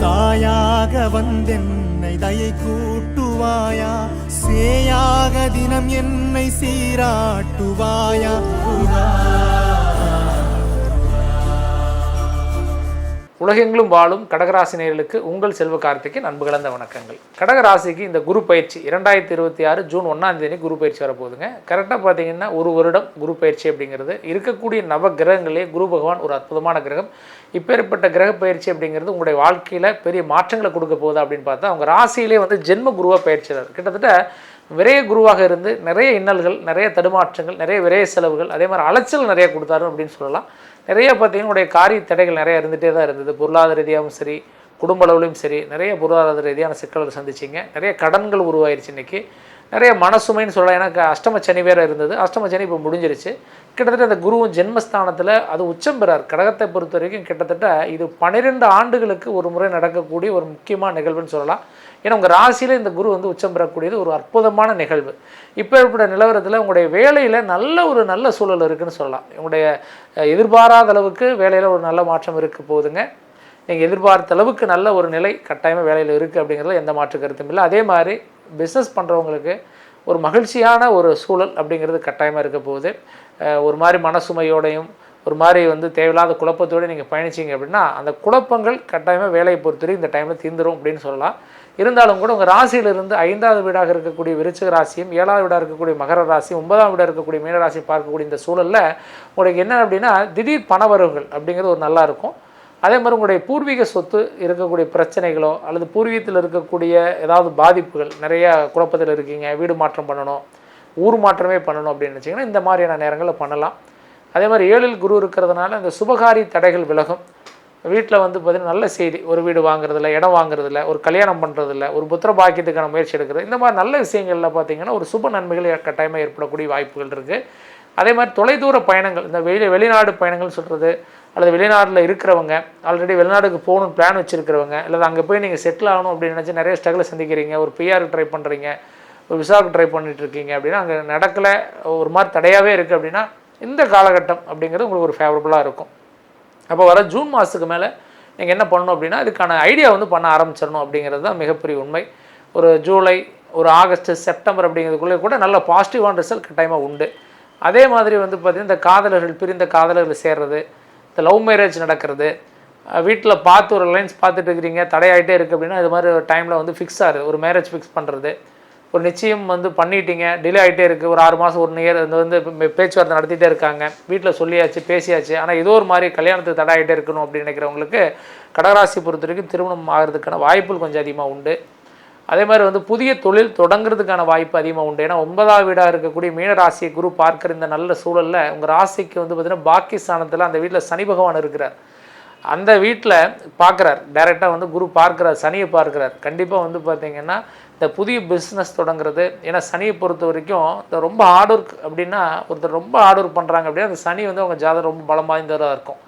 தாயாக வந்தென்னை தயை கூட்டுவாயா, சேயாக தினம் என்னை சீராட்டுவாயா. உலகெங்கிலும் வாழும் கடகராசி நேயர்களுக்கு உங்கள் செல்வ கார்த்திகேயன் அன்பு கலந்த வணக்கங்கள். கடகராசிக்கு இந்த குரு பயிற்சி 2026 ஜூன் 1ஆம் தேதி குரு பயிற்சி வரப்போகுதுங்க. கரெக்டாக பார்த்தீங்கன்னா ஒரு வருடம் குரு பயிற்சி அப்படிங்கிறது இருக்கக்கூடிய நவ கிரகங்களே குரு பகவான் ஒரு அற்புதமான கிரகம். இப்பேற்பட்ட கிரக பயிற்சி அப்படிங்கிறது உங்களுடைய வாழ்க்கையில் பெரிய மாற்றங்களை கொடுக்க போகுது அப்படின்னு பார்த்தா அவங்க ராசியிலே வந்து ஜென்ம குருவாக பயிற்சியாளர் கிட்டத்தட்ட விரைய குருவாக இருந்து நிறைய இன்னல்கள், நிறைய தடுமாற்றங்கள், நிறைய விரைய செலவுகள், அதே மாதிரி அலைச்சல் நிறைய கொடுத்தாரு அப்படின்னு சொல்லலாம். நிறைய பார்த்தீங்கன்னா உடைய காரிய தடைகள் நிறைய இருந்துகிட்டே தான் இருந்தது. பொருளாதார ரீதியாகவும் சரி, குடும்ப அளவுலையும் சரி, நிறைய பொருளாதார ரீதியான சிக்கல்கள் சந்திச்சிங்க. நிறைய கடன்கள் உருவாயிருச்சு. இன்றைக்கி நிறைய மனசுமைன்னு சொல்லலாம். எனக்கு அஷ்டம சனி வேறு இருந்தது. அஷ்டம சனி இப்போ முடிஞ்சிருச்சு. கிட்டத்தட்ட அந்த குருவும் ஜென்மஸ்தானத்தில் அது உச்சம் பெறார். கடகத்தை பொறுத்த வரைக்கும் கிட்டத்தட்ட இது 12 ஆண்டுகளுக்கு ஒரு முறை நடக்கக்கூடிய ஒரு முக்கியமான நிகழ்வுன்னு சொல்லலாம். ஏன்னா உங்கள் ராசியில் இந்த குரு வந்து உச்சம் பெறக்கூடியது ஒரு அற்புதமான நிகழ்வு. இப்போ ஏற்பட்ட நிலவரத்தில் உங்களுடைய வேலையில் நல்ல சூழல் இருக்குதுன்னு சொல்லலாம். உங்களுடைய எதிர்பாராத அளவுக்கு வேலையில் ஒரு நல்ல மாற்றம் இருக்க போகுதுங்க. நீங்கள் எதிர்பார்த்த அளவுக்கு நல்ல ஒரு நிலை கட்டாயமாக வேலையில் இருக்குது அப்படிங்கிறதுல எந்த மாற்று கருத்தும் இல்லை. அதே மாதிரி பிஸ்னஸ் பண்ணுறவங்களுக்கு ஒரு மகிழ்ச்சியான ஒரு சூழல் அப்படிங்கிறது கட்டாயமாக இருக்க போகுது. ஒரு மாதிரி மனசுமையோடையும் ஒரு மாதிரி வந்து தேவையில்லாத குழப்பத்தோடு நீங்கள் பயணிச்சிங்க அப்படின்னா அந்த குழப்பங்கள் கட்டாயமாக வேலையை பொறுத்தவரை இந்த டைமில் தீர்ந்துடும் அப்படின்னு சொல்லலாம். இருந்தாலும் கூட உங்கள் ராசியிலிருந்து 5வது வீடாக இருக்கக்கூடிய விருச்சிக ராசியும், 7வது வீடாக இருக்கக்கூடிய மகர ராசியும், 9ஆம் வீடாக இருக்கக்கூடிய மீனராசியும் பார்க்கக்கூடிய இந்த சூழலில் உங்களுக்கு என்ன அப்படின்னா திடீர் பணவரவுகள் அப்படிங்கிறது ஒரு நல்லா இருக்கும். அதே மாதிரி உங்களுடைய பூர்வீக சொத்து இருக்கக்கூடிய பிரச்சனைகளோ அல்லது பூர்வீகத்தில் இருக்கக்கூடிய ஏதாவது பாதிப்புகள், நிறைய குழப்பத்தில் இருக்கீங்க, வீடு மாற்றம் பண்ணணும், ஊர் மாற்றமே பண்ணணும் அப்படின்னு நினச்சிங்கன்னா இந்த மாதிரியான நேரங்களில் பண்ணலாம். அதே மாதிரி 7ல் குரு இருக்கிறதுனால இந்த சுபகாரி தடைகள் விலகும். வீட்டில் வந்து பார்த்திங்கன்னா நல்ல செய்தி, ஒரு வீடு வாங்குறதில்ல, இடம் வாங்குறதில்ல, ஒரு கல்யாணம் பண்ணுறதில்ல, ஒரு புத்திர பாக்கியத்துக்கான முயற்சி எடுக்கிறது, இந்த மாதிரி நல்ல விஷயங்களில் பார்த்திங்கன்னா ஒரு சுப நன்மைகள் கட்டாயமாக ஏற்படக்கூடிய வாய்ப்புகள் இருக்குது. அதே மாதிரி தொலைதூர பயணங்கள், இந்த வெளிநாடு பயணங்கள் சொல்கிறது, அல்லது வெளிநாட்டில் இருக்கிறவங்க, ஆல்ரெடி வெளிநாடுக்கு போகணும்னு பிளான் வச்சுருக்கிறவங்க, அல்லது அங்கே போய் நீங்கள் செட்டில் ஆகணும் அப்படின்னு நினச்சி நிறைய ஸ்ட்ரகிள் சந்திக்கிறீங்க, ஒரு பிஆருக்கு ட்ரை பண்ணுறீங்க, ஒரு விசாவுக்கு ட்ரை பண்ணிகிட்ருக்கீங்க அப்படின்னா அங்கே நடக்கலை, ஒரு மாதிரி தடையாகவே இருக்குது அப்படின்னா இந்த காலகட்டம் அப்படிங்கிறது உங்களுக்கு ஒரு ஃபேவரபுளாக இருக்கும். அப்போ வர ஜூன் மாதத்துக்கு மேலே நீங்கள் என்ன பண்ணணும் அப்படின்னா இதுக்கான ஐடியா வந்து பண்ண ஆரம்பிச்சிடணும் அப்படிங்கிறது தான் மிகப்பெரிய உண்மை. ஒரு ஜூலை, ஒரு ஆகஸ்ட், செப்டம்பர் அப்படிங்கிறதுக்குள்ளே கூட நல்ல பாசிட்டிவான ரிசல்ட் கட்டாயமாக உண்டு. அதே மாதிரி வந்து பார்த்திங்கன்னா இந்த காதலர்கள், பிரிந்த காதலர்கள் சேர்றது, இந்த லவ் மேரேஜ் நடக்கிறது, வீட்டில் பார்த்து ஒரு லைன்ஸ் பார்த்துட்டு இருக்கிறீங்க, தடையாகிட்டே இருக்குது அப்படின்னா இது மாதிரி ஒரு டைமில் வந்து ஃபிக்ஸ் ஆகுது. ஒரு மேரேஜ் ஃபிக்ஸ் பண்ணுறது, ஒரு நிச்சயம் வந்து பண்ணிட்டீங்க, டிலே ஆகிட்டே இருக்குது, ஒரு 6 மாதம் 1 இயர் வந்து பேச்சுவார்த்தை நடத்திட்டே இருக்காங்க, வீட்டில் சொல்லியாச்சு பேசியாச்சு, ஆனால் ஏதோ ஒரு மாதிரி கல்யாணத்துக்கு தடை ஆகிட்டே இருக்கணும் அப்படின்னு நினைக்கிறவங்களுக்கு கடகராசி பொறுத்த வரைக்கும் திருமணம் ஆகிறதுக்கான வாய்ப்புகள் கொஞ்சம் அதிகமாக உண்டு. அதே மாதிரி வந்து புதிய தொழில் தொடங்குறதுக்கான வாய்ப்பு அதிகமாக உண்டு. ஏன்னா 9வது வீடாக இருக்கக்கூடிய மீனராசியை குரு பார்க்குற இந்த நல்ல சூழலில் உங்கள் ராசிக்கு வந்து பார்த்திங்கன்னா பாக்கியஸ்தானத்தில் அந்த வீட்டில் சனி பகவான் இருக்கிறார். அந்த வீட்டில் பார்க்குறார், டைரெக்டாக வந்து குரு பார்க்குறார், சனியை பார்க்குறார். கண்டிப்பாக வந்து பார்த்திங்கன்னா இந்த புதிய பிஸ்னஸ் தொடங்குறது, ஏன்னா சனியை பொறுத்த வரைக்கும் இந்த ரொம்ப ஹார்ட் ஒர்க் அப்படின்னா ஒருத்தர் ரொம்ப ஹார்ட் ஒர்க் பண்ணுறாங்க அப்படின்னா அந்த சனி வந்து அவங்க ஜாதகம் ரொம்ப பலம் வாய்ந்ததாக இருக்கும்.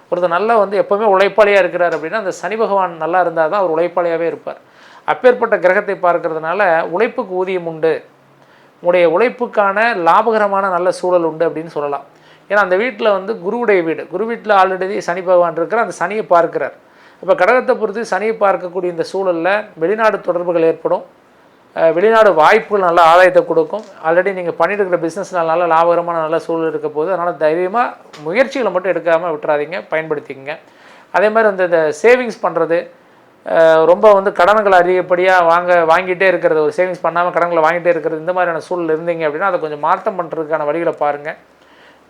ஒருத்தர் நல்லா வந்து எப்போவுமே உழைப்பாளியாக இருக்கிறார் அப்படின்னா அந்த சனி பகவான் நல்லா இருந்தால் தான் அவர் உழைப்பாளியாகவே இருப்பார். அப்பேற்பட்ட கிரகத்தை பார்க்கறதுனால உழைப்புக்கு ஊதியம் உண்டு, உங்களுடைய உழைப்புக்கான லாபகரமான நல்ல சூழல் உண்டு அப்படின்னு சொல்லலாம். ஏன்னா அந்த வீட்டில் வந்து குருவுடைய வீடு, குரு வீட்டில் ஆல்ரெடி சனி பகவான் இருக்கிற அந்த சனியை பார்க்கிறார். இப்போ கடகத்தை பொறுத்து சனியை பார்க்கக்கூடிய இந்த சூழலில் வெளிநாடு தொடர்புகள் ஏற்படும், வெளிநாடு வாய்ப்புகள் நல்ல ஆதாயத்தை கொடுக்கும். ஆல்ரெடி நீங்கள் பண்ணிட்டு இருக்கிற பிஸ்னஸ்னால் நல்ல லாபகரமான நல்ல சூழல் இருக்க போது, அதனால் தைரியமாக முயற்சிகளை மட்டும் எடுக்காமல் விட்டுறாதீங்க, பயன்படுத்திக்கங்க. அதே மாதிரி இந்த சேவிங்ஸ் பண்ணுறது, ரொம்ப வந்து கடன்கள் அதிகப்படியாக வாங்கிட்டே இருக்கிறது, ஒரு சேவிங்ஸ் பண்ணாமல் கடன்களை வாங்கிட்டே இருக்கிறது, இந்த மாதிரியான சூழல் இருந்தீங்க அப்படின்னா அதை கொஞ்சம் மாற்றம் பண்ணுறதுக்கான வழிகளை பாருங்கள்.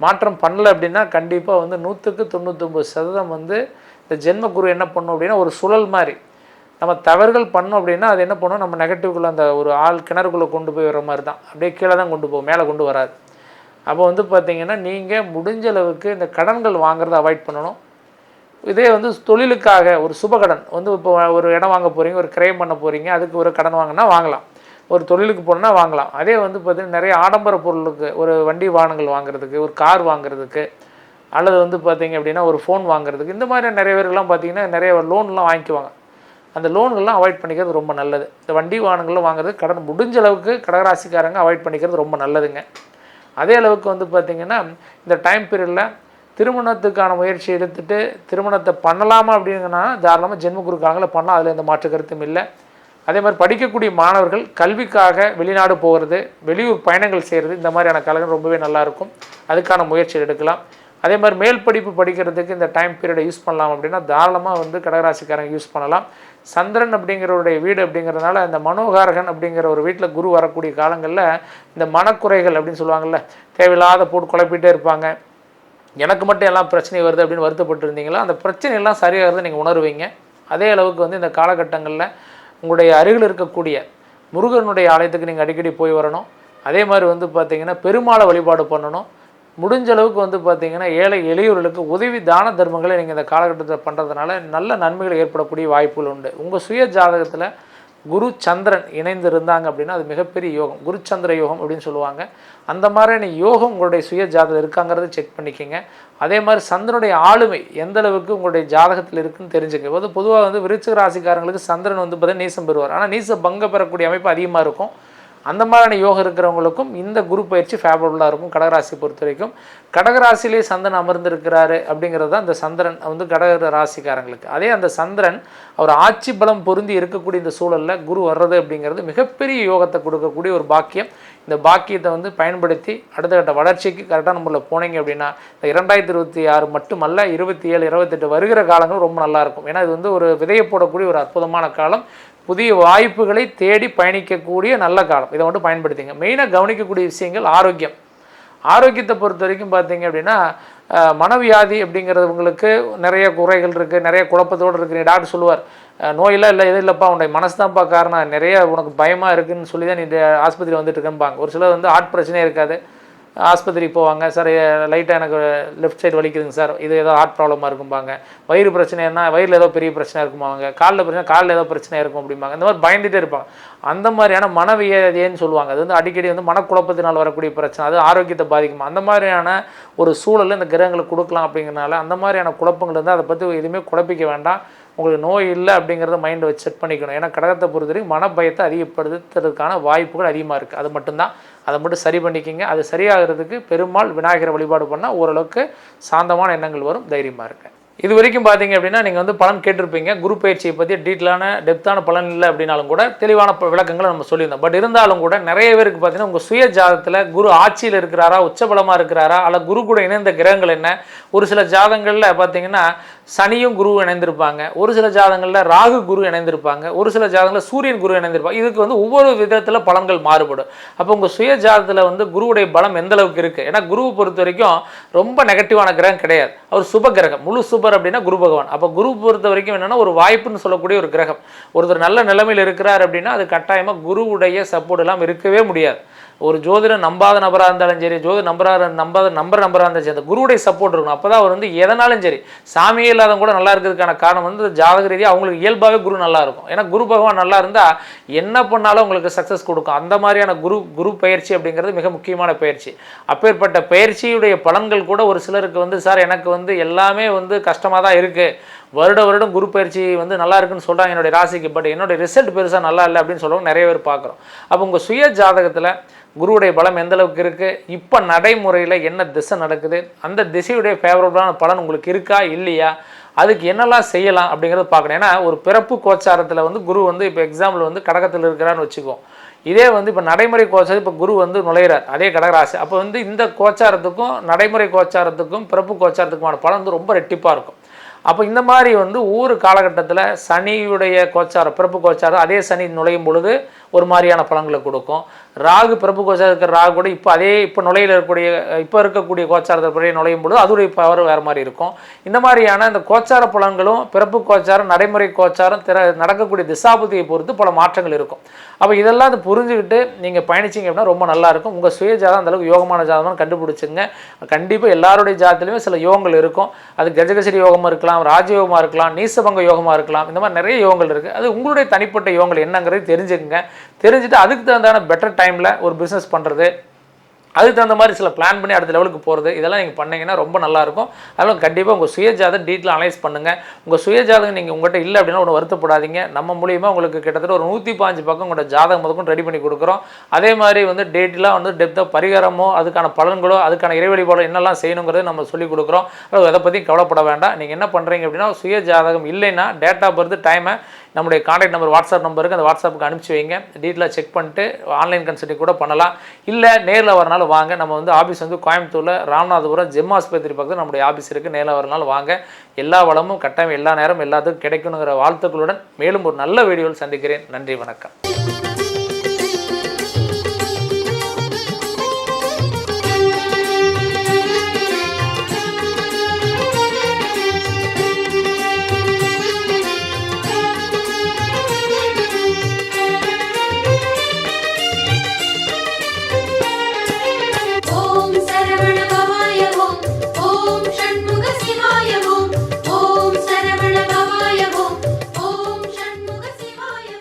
மாற்றம் பண்ணலை அப்படின்னா கண்டிப்பாக வந்து 100க்கு 99% வந்து இந்த ஜென்ம குரு என்ன பண்ணும் அப்படின்னா ஒரு சுழல் மாதிரி நம்ம தவறுகள் பண்ணோம் அப்படின்னா அது என்ன பண்ணும், நம்ம நெகட்டிவ்குள்ளே அந்த ஒரு கிணறுக்குள்ளே கொண்டு போய் வர மாதிரி தான், அப்படியே கீழே தான் கொண்டு போகும், மேலே கொண்டு வராது. அப்போ வந்து பார்த்திங்கன்னா நீங்கள் முடிஞ்ச அளவுக்கு இந்த கடன்கள் வாங்குறதை அவாய்ட் பண்ணணும். இதே வந்து தொழிலுக்காக ஒரு சுபகடன் வந்து இப்போ ஒரு இடம் வாங்க போகிறீங்க, ஒரு கிரயம் பண்ண போகிறீங்க, அதுக்கு ஒரு கடன் வாங்கினா வாங்கலாம், ஒரு தொழிலுக்கு போகணுன்னா வாங்கலாம். அதே வந்து பார்த்திங்கன்னா நிறைய ஆடம்பர பொருளுக்கு, ஒரு வண்டி வாகனங்கள் வாங்குறதுக்கு, ஒரு கார் வாங்குறதுக்கு, அல்லது வந்து பார்த்திங்க அப்படின்னா ஒரு ஃபோன் வாங்குறதுக்கு, இந்த மாதிரி நிறைய பேருக்கெல்லாம் பார்த்திங்கன்னா நிறைய லோன்லாம் வாங்கிக்குவாங்க. அந்த லோன்கள்லாம் அவாய்ட் பண்ணிக்கிறது ரொம்ப நல்லது. இந்த வண்டி வாகனங்கள்லாம் வாங்குறது கடன் முடிஞ்ச அளவுக்கு கடகராசிக்காரங்க அவாய்ட் பண்ணிக்கிறது ரொம்ப நல்லதுங்க. அதே அளவுக்கு வந்து பார்த்திங்கன்னா இந்த டைம் பீரியடில் திருமணத்துக்கான முயற்சி எடுத்துகிட்டு திருமணத்தை பண்ணலாமா அப்படிங்கன்னா தாராளமாக ஜென்ம குரு காலங்களில் பண்ணலாம், அதில் எந்த மாற்று கருத்தும் இல்லை. அதே மாதிரி படிக்கக்கூடிய மாணவர்கள் கல்விக்காக வெளிநாடு போகிறது, வெளியூர் பயணங்கள் செய்கிறது, இந்த மாதிரியான காலங்கள் ரொம்பவே நல்லாயிருக்கும், அதுக்கான முயற்சி எடுக்கலாம். அதே மாதிரி மேல் படிப்பு படிக்கிறதுக்கு இந்த டைம் பீரியடை யூஸ் பண்ணலாம் அப்படின்னா தாராளமாக வந்து கடகராசிக்காரங்க யூஸ் பண்ணலாம். சந்திரன் அப்படிங்கிறவருடைய வீடு அப்படிங்கிறதுனால இந்த மனோகாரகன் அப்படிங்கிற ஒரு வீட்டில் குரு வரக்கூடிய காலங்களில் இந்த மனக்குறைகள் அப்படின்னு சொல்லுவாங்கள்ல, தேவையில்லாத போட்டு குழப்பிட்டே இருப்பாங்க, எனக்கு மட்டும் எல்லாம் பிரச்சனை வருது அப்படின்னு வருத்தப்பட்டு இருந்தீங்களா, அந்த பிரச்சனையெல்லாம் சரியாகிறத நீங்கள் உணர்வீங்க. அதே அளவுக்கு வந்து இந்த காலகட்டங்களில் உங்களுடைய அருகில் இருக்கக்கூடிய முருகனுடைய ஆலயத்துக்கு நீங்கள் அடிக்கடி போய் வரணும். அதே மாதிரி வந்து பார்த்திங்கன்னா பெருமாளை வழிபாடு பண்ணணும். முடிஞ்ச அளவுக்கு வந்து பார்த்திங்கன்னா ஏழை எளியோர்களுக்கு உதவி தான தர்மங்களை நீங்கள் இந்த காலகட்டத்தில் பண்ணுறதுனால நல்ல நன்மைகள் ஏற்படக்கூடிய வாய்ப்புகள் உண்டு. உங்கள் சுய ஜாதகத்தில் குரு சந்திரன் இணைந்து இருந்தாங்க அப்படின்னா அது மிகப்பெரிய யோகம், குரு சந்திர யோகம் அப்படின்னு சொல்லுவாங்க. அந்த மாதிரியான யோகம் உங்களுடைய சுய ஜாதகம் இருக்காங்கிறத செக் பண்ணிக்கோங்க. அதே மாதிரி சந்திரனுடைய ஆளுமை எந்த அளவுக்கு உங்களுடைய ஜாதகத்தில் இருக்குன்னு தெரிஞ்சுங்க. பொதுவாக வந்து விருச்சிக ராசிக்காரங்களுக்கு சந்திரன் வந்து பார்த்தீங்கன்னா நீசம் பெறுவார், ஆனால் நீச பங்க பெறக்கூடிய அமைப்பு அதிகமாக இருக்கும். அந்த மாதிரியான யோகம் இருக்கிறவங்களுக்கும் இந்த குரு பயிற்சி ஃபேவரபுளாக இருக்கும். கடகராசி பொறுத்த வரைக்கும் கடகராசிலே சந்திரன் அமர்ந்திருக்கிறாரு அப்படிங்கிறது தான் அந்த சந்திரன் வந்து கடக ராசிக்காரங்களுக்கு. அதே அந்த சந்திரன் அவர் ஆட்சி பலம் பொருந்தி இருக்கக்கூடிய இந்த சூழலில் குரு வர்றது அப்படிங்கிறது மிகப்பெரிய யோகத்தை கொடுக்கக்கூடிய ஒரு பாக்கியம். இந்த பாக்கியத்தை வந்து பயன்படுத்தி அடுத்த கட்ட வளர்ச்சிக்கு கரெக்டான முறையில் போனீங்க அப்படின்னா இந்த 2026 மட்டுமல்ல 27, 28 வருகிற காலங்களும் ரொம்ப நல்லாயிருக்கும். ஏன்னா இது வந்து ஒரு விதையை போடக்கூடிய ஒரு அற்புதமான காலம், புதிய வாய்ப்புகளை தேடி பயணிக்கக்கூடிய நல்ல காலம். இதை மட்டும் பயன்படுத்திங்க. மெயினாக கவனிக்கக்கூடிய விஷயங்கள் ஆரோக்கியம். ஆரோக்கியத்தை பொறுத்த வரைக்கும் பார்த்தீங்க அப்படின்னா மனவியாதி அப்படிங்கிறது உங்களுக்கு நிறைய குறைகள் இருக்குது, நிறைய குழப்பத்தோடு இருக்குது. டாக்டர் சொல்லுவார் நோயெல்லாம் இல்லை, எதுவும் இல்லைப்பா உன்னுடைய மனசு தான்ப்பா காரணம், நிறைய உனக்கு பயமாக இருக்குதுன்னு சொல்லி தான் நீ ஆஸ்பத்திரி வந்துட்டு இருக்கேன்பாங்க. ஒரு சிலர் வந்து ஹார்ட் பிரச்சனையே இருக்காது, ஆஸ்பத்திரிக்கு போவாங்க, சார் லைட்டாக எனக்கு லெஃப்ட் சைடு வலிக்குதுங்க சார், இது ஏதோ ஹார்ட் ப்ராப்ளமாக இருக்கும்பாங்க. வயிறு பிரச்சனைனா வயிறில் ஏதோ பெரிய பிரச்சனை இருக்குமாங்க, காலில் பிரச்சனை காலில் ஏதோ பிரச்சனை இருக்கும் அப்படிம்பாங்க. இந்த மாதிரி பயந்துகிட்டே இருப்பாங்க. அந்த மாதிரியான மனவியதின்னு சொல்லுவாங்க. அது வந்து அடிக்கடி வந்து மனக்குழப்பத்தினால் வரக்கூடிய பிரச்சனை, அது ஆரோக்கியத்தை பாதிக்குமா. அந்த மாதிரியான ஒரு சூழலில் இந்த கிரகங்களுக்கு கொடுக்கலாம் அப்படிங்கிறனால அந்த மாதிரியான குழப்பங்கள் இருந்தால் அதை பற்றி எதுவுமே குழப்பிக்க வேண்டாம். உங்களுக்கு நோய் இல்லை அப்படிங்கிறத மைண்டை வச்சு செட் பண்ணிக்கணும். ஏன்னா கடகத்தை பொறுத்தவரைக்கும் மனபயத்தை அதிகப்படுத்துறதுக்கான வாய்ப்புகள் அதிகமாக இருக்குது. அது மட்டும்தான், அதை மட்டும் சரி பண்ணிக்கிங்க. அது சரியாகிறதுக்கு பெருமாள் விநாயகரை வழிபாடு பண்ணால் ஓரளவுக்கு சாந்தமான எண்ணங்கள் வரும். தைரியமாக இருக்கு. இது வரைக்கும் பார்த்தீங்க அப்படின்னா நீங்கள் வந்து பலன் கேட்டிருப்பீங்க. குரு பயிற்சியை பற்றி டெப்த்தான பலன் இல்லை அப்படின்னாலும் கூட தெளிவான விளக்கங்களை நம்ம சொல்லியிருந்தோம். பட் இருந்தாலும் கூட நிறைய பேருக்கு பார்த்தீங்கன்னா உங்கள் சுய ஜாதகத்தில் குரு ஆட்சியில் இருக்கிறாரா, உச்சபலமாக இருக்கிறாரா, அல்ல குரு கூட இணைந்த கிரகங்கள் என்ன. ஒரு சில ஜாதகங்களில் பார்த்தீங்கன்னா சனியும் குரு இணைந்திருப்பாங்க, ஒரு சில ஜாதகங்களில் ராகு குரு இணைந்திருப்பாங்க, ஒரு சில ஜாதகங்களில் சூரியன் குரு இணைந்திருப்பாங்க. இதுக்கு வந்து ஒவ்வொரு விதத்தில் பலன்கள் மாறுபடும். அப்போ உங்கள் சுய ஜாதகத்தில் வந்து குருவுடைய பலம் எந்த அளவுக்கு இருக்குது. ஏன்னா குருவை பொறுத்த வரைக்கும் ரொம்ப நெகட்டிவான கிரகம் கிடையாது, அவர் சுப கிரகம், முழு சுபர் அப்படின்னா குரு பகவான். அப்போ குரு பொறுத்த வரைக்கும் என்னன்னா ஒரு வாய்ப்புன்னு சொல்லக்கூடிய ஒரு கிரகம். ஒருத்தர் நல்ல நிலைமையில் இருக்கிறார் அப்படின்னா அது கட்டாயமாக குருவுடைய சப்போர்ட் எல்லாம் இருக்கவே முடியாது. ஒரு ஜோதிடம் நம்பாத நபராக இருந்தாலும் சரி, ஜோதிடம் நம்பாத நம்பராக இருந்தாலும் சரி, அந்த குருவுடைய சப்போர்ட் இருக்கணும். அப்போ தான் அவர் வந்து எதனாலும் சரி, சாமியே இல்லாதவங்க கூட நல்லா இருக்கிறதுக்கான காரணம் வந்து ஜாதக ரீதியாக அவங்களுக்கு இயல்பாகவே குரு நல்லா இருக்கும். ஏன்னா குரு பகவான் நல்லா இருந்தால் என்ன பண்ணாலும் உங்களுக்கு சக்ஸஸ் கொடுக்கும். அந்த மாதிரியான குரு பயிற்சி அப்படிங்கிறது மிக முக்கியமான பயிற்சி. அப்பேற்பட்ட பயிற்சியுடைய பலன்கள் கூட ஒரு சிலருக்கு வந்து சார் எனக்கு வந்து எல்லாமே வந்து கஷ்டமாக தான் இருக்குது, வருடம் குரு பயிற்சி வந்து நல்லா இருக்குன்னு சொல்கிறாங்க என்னுடைய ராசிக்கு, பட் என்னுடைய ரிசல்ட் பெருசாக நல்லா இல்லை அப்படின்னு சொல்லுவாங்க. நிறைய பேர் பார்க்குறோம். அப்போ உங்கள் சுய ஜாதகத்தில் குருவுடைய பலம் எந்த அளவுக்கு இருக்குது, இப்போ நடைமுறையில் என்ன திசை நடக்குது, அந்த திசையுடைய ஃபேவரபுளான பலன் உங்களுக்கு இருக்கா இல்லையா, அதுக்கு என்னெல்லாம் செய்யலாம் அப்படிங்கிறத பார்க்கணும். ஏன்னா ஒரு பிறப்பு கோச்சாரத்தில் வந்து குரு வந்து இப்போ எக்ஸாம்பிள் வந்து கடகத்தில் இருக்கிறான்னு வச்சுக்குவோம். இதே வந்து இப்போ நடைமுறை கோச்சாரம் இப்போ குரு வந்து நுழையிறார் அதே கடகராசி. அப்போ வந்து இந்த கோச்சாரத்துக்கும் நடைமுறை கோச்சாரத்துக்கும் பிறப்பு கோச்சாரத்துக்குமான பலன் வந்து ரொம்ப ரெட்டிப்பாக இருக்கும். அப்போ இந்த மாதிரி வந்து ஒவ்வொரு காலகட்டத்தில் சனியுடைய கோச்சாரம் பிறப்பு கோச்சாரம் அதே சனி நுழையும் பொழுது ஒரு மாதிரியான பலன்களை கொடுக்கும். ராகு பிறப்பு கோச்சாரம் இருக்கிற ராகு கூட இப்போ நுழையில் இருக்கக்கூடிய கோச்சாரத்தை நுழையும் பொழுது அதோடைய பவர் வேறு மாதிரி இருக்கும். இந்த மாதிரியான இந்த கோச்சார பலன்களும் பிறப்பு கோச்சாரம் நடைமுறை கோச்சாரம் நடக்கக்கூடிய திசாபுத்தியை பொறுத்து பல மாற்றங்கள் இருக்கும். அப்போ இதெல்லாம் அது புரிஞ்சுக்கிட்டு நீங்கள் பயணிச்சிங்க அப்படின்னா ரொம்ப நல்லாயிருக்கும். உங்கள் சுய ஜாதகம் அந்தளவுக்கு யோகமான ஜாதகம்னு கண்டுபிடிச்சுங்க. கண்டிப்பாக எல்லாருடைய ஜாதத்துலையுமே சில யோகங்கள் இருக்கும். அது கஜகசரி யோகமாக இருக்கலாம், ராஜயோகமாக இருக்கலாம், நீசபங்க யோகமாக இருக்கலாம். இந்த மாதிரி நிறைய யோகங்கள் இருக்குது. அது உங்களுடைய தனிப்பட்ட யோகங்கள் என்னங்கிறது தெரிஞ்சுக்குங்க. தெரிஞ்சுட்டு அதுக்கு தகுந்தான பெட்டர் டைமில் ஒரு பிஸ்னஸ் பண்ணுறது, அதுக்கு தகுந்த மாதிரி சில பிளான் பண்ணி அடுத்த லெவலுக்கு போகிறது, இதெல்லாம் நீங்கள் பண்ணிங்கன்னா ரொம்ப நல்லாயிருக்கும். அதெல்லாம் கண்டிப்பாக உங்கள் சுயஜாதகம் டீட்டெயில் அனலைஸ் பண்ணுங்கள். உங்கள் சுயஜாதகம் நீங்கள் உங்கள்கிட்ட இல்லை அப்படின்னா ஒன்று வருத்தப்படாதீங்க. நம்ம மூலியமாக உங்களுக்கு கிட்டத்தட்ட ஒரு 115 பக்கம் உங்களோட ஜாதகம் முதற்கும் ரெடி பண்ணி கொடுக்குறோம். அதே மாதிரி வந்து டேட்டெலாம் வந்து டெப்த்தாக பரிகாரமோ அதுக்கான பலன்களோ அதுக்கான இறை வழிபாடோ என்னெல்லாம் செய்யணுங்கிறத நம்ம சொல்லிக் கொடுக்குறோம். அதை பற்றி கவலைப்பட வேண்டாம். நீங்கள் என்ன பண்ணுறீங்க அப்படின்னா சுய ஜாதகம் இல்லைன்னா டேட் ஆஃப் பர்த் டைமை நம்முடைய கான்டாக்ட் நம்பர் வாட்ஸ்அப் நம்பருக்கு அந்த வாட்ஸ்அப்புக்கு அனுப்பிச்சி வைங்க. டீட்டெயிலாக செக் பண்ணிட்டு ஆன்லைன் கன்சல்டிங் கூட பண்ணலாம். இல்லை நேரில் வரனாலும் வாங்க. நம்ம வந்து ஆஃபீஸ் வந்து கோயம்புத்தூரில் ராமநாதபுரம் ஜெம் ஆஸ்பத்திரி பக்கத்தில் நம்முடைய ஆஃபீஸ் இருக்குது. நேரில் வரனாலும் வாங்க. எல்லா வளமும் கட்டாயம் எல்லா நேரம் எல்லாத்துக்கும் கிடைக்கணுங்கிற வாழ்த்துக்களுடன் மேலும் ஒரு நல்ல வீடியோவில் சந்திக்கிறேன். நன்றி, வணக்கம்.